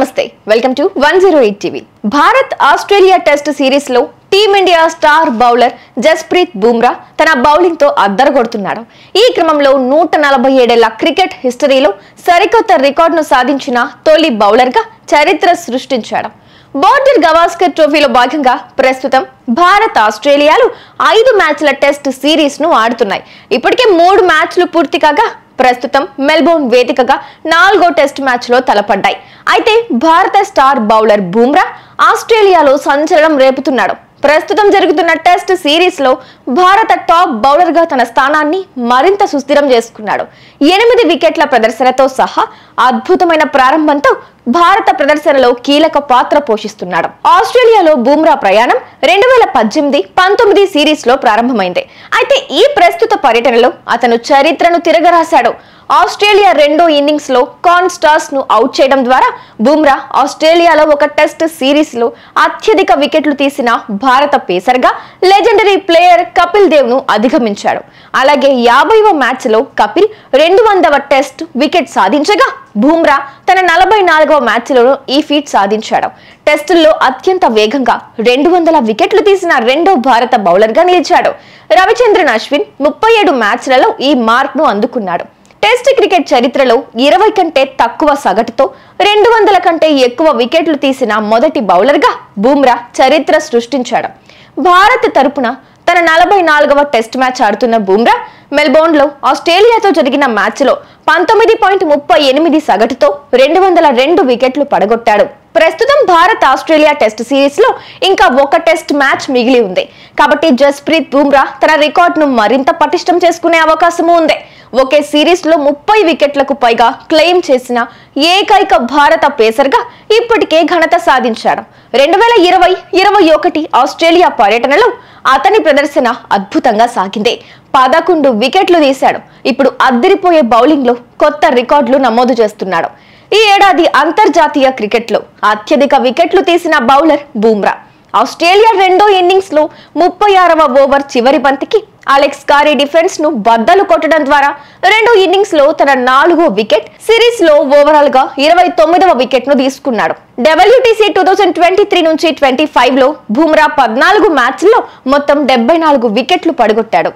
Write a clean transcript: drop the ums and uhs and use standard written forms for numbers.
నమస్తే welcome to 108 TV. Bharat Australia test series లో team India star bowler Jasprit Bumrah తన బౌలింగ్ తో అద్దరగొడుతున్నాడు. ఈ క్రమంలో 147 ఏళ్ల క్రికెట్ హిస్టరీలో సరికొత్త రికార్డును సాధించిన తొలి బౌలర్ గా చరిత్ర సృష్టించాడు. బోర్డర్ గవాస్కర్ ట్రోఫీలో భాగంగా ప్రస్తుతం భారత్ ఆస్ట్రేలియాలు 5 మ్యాచ్ల టెస్ట్ సిరీస్ ను ఆడుతున్నాయి. ఇప్పటికే 3 మ్యాచ్లు పూర్తి కాగా ప్రస్తుతం మెల్బోర్న్ వేదికగా 4వ టెస్ట్ మ్యాచ్ లో తలపడ్డాయి. అయితే భారత స్టార్ బౌలర్ బుమ్రా ఆస్ట్రేలియాలో సంచలనం రేపుతున్నాడు. ప్రస్తుతం జరుగుతున్న టెస్ట్ సిరీస్ లో భారత టాప్ బౌలర్ గా తన స్థానాన్ని మరింత సుస్థిరం చేసుకున్నాడు. 8 వికెట్ల ప్రదర్శనతో సహా అద్భుతమైన ప్రారంభంతో భారత ప్రదర్శనలో కీలక పాత్ర పోషిస్తున్నాడు. ఆస్ట్రేలియాలో బుమ్రా ప్రయాణం 2018-19 సిరీస్ లో ప్రారంభమైంది. అయితే ఈ ప్రస్తుత పర్యటనలో అతను చరిత్రను తిరగరాశాడు. ఆస్ట్రేలియా రెండో ఇన్నింగ్స్ లో కార్న్ స్టార్స్ ను అవుట్ చేయడం ద్వారా బుమ్రా ఆస్ట్రేలియాలో ఒక టెస్ట్ సిరీస్ లో అత్యధిక వికెట్లు తీసిన భారత పేసర్ గా లెజెండరీ ప్లేయర్ కపిల్ దేవ్ ను అధిగమించాడు. అలాగే 50వ మ్యాచ్ లో కపిల్ 200వ టెస్ట్ వికెట్ సాధించగా బుమ్రా తన 44వ మ్యాచ్ లో ఈ ఫీట్ సాధించాడు. టెస్టుల్లో అత్యంత వేగంగా 200 వికెట్లు తీసిన రెండో భారత బౌలర్ గా నిలిచాడు. రవిచంద్రన్ అశ్విన్ 37 మ్యాచ్లలో ఈ మార్క్ ను అందుకున్నాడు. టెస్ట్ క్రికెట్ చరిత్రలో 20 కంటే తక్కువ సగటుతో 200 కంటే ఎక్కువ వికెట్లు తీసిన మొదటి బౌలర్ గా బుమ్రా చరిత్ర సృష్టించాడు. భారత్ తరపున తన 44వ టెస్ట్ మ్యాచ్ ఆడుతున్న బుమ్రా మెల్బోర్న్ లో ఆస్ట్రేలియాతో జరిగిన మ్యాచ్ లో 19.38 సగటుతో 202 వికెట్లు పడగొట్టాడు. ప్రస్తుతం భారత్ ఆస్ట్రేలియా టెస్ట్ సిరీస్ లో ఇంకా ఒక టెస్ట్ మ్యాచ్ మిగిలి ఉంది. కాబట్టి జస్ప్రీత్ బుమ్రా తన రికార్డును మరింత పటిష్టం చేసుకునే అవకాశం ఉంది. ఒకే సిరీస్ లో 30 వికెట్లకు పైగా క్లెయిమ్ చేసిన ఏకైక భారత పేసర్ గా ఇప్పటికే ఘనత సాధించాడు. 2020-21 ఆస్ట్రేలియా పర్యటనలో అతని ప్రదర్శన అద్భుతంగా సాగింది. 11 వికెట్లు తీశాడు. ఇప్పుడు అద్దరిపోయే బౌలింగ్ లో కొత్త రికార్డులు నమోదు చేస్తున్నాడు. ఈ ఏడాది అంతర్జాతీయ క్రికెట్ లో అత్యధిక వికెట్లు తీసిన బౌలర్ బుమ్రా. ఆస్ట్రేలియా రెండో ఇన్నింగ్స్ లో 36వ ఓవర్ చివరి బంతికి అలెక్స్ కారీ డిఫెన్స్ ను బద్దలు కొట్టడం ద్వారా రెండో ఇన్నింగ్స్ లో తన 4వ వికెట్, సిరీస్ లో ఓవరాల్ గా 29వ వికెట్ ను తీసుకున్నాడు. WTC 2023 నుంచి 25 లో బుమ్రా 14 మ్యాచ్ల్లో మొత్తం 74 వికెట్లు పడగొట్టాడు.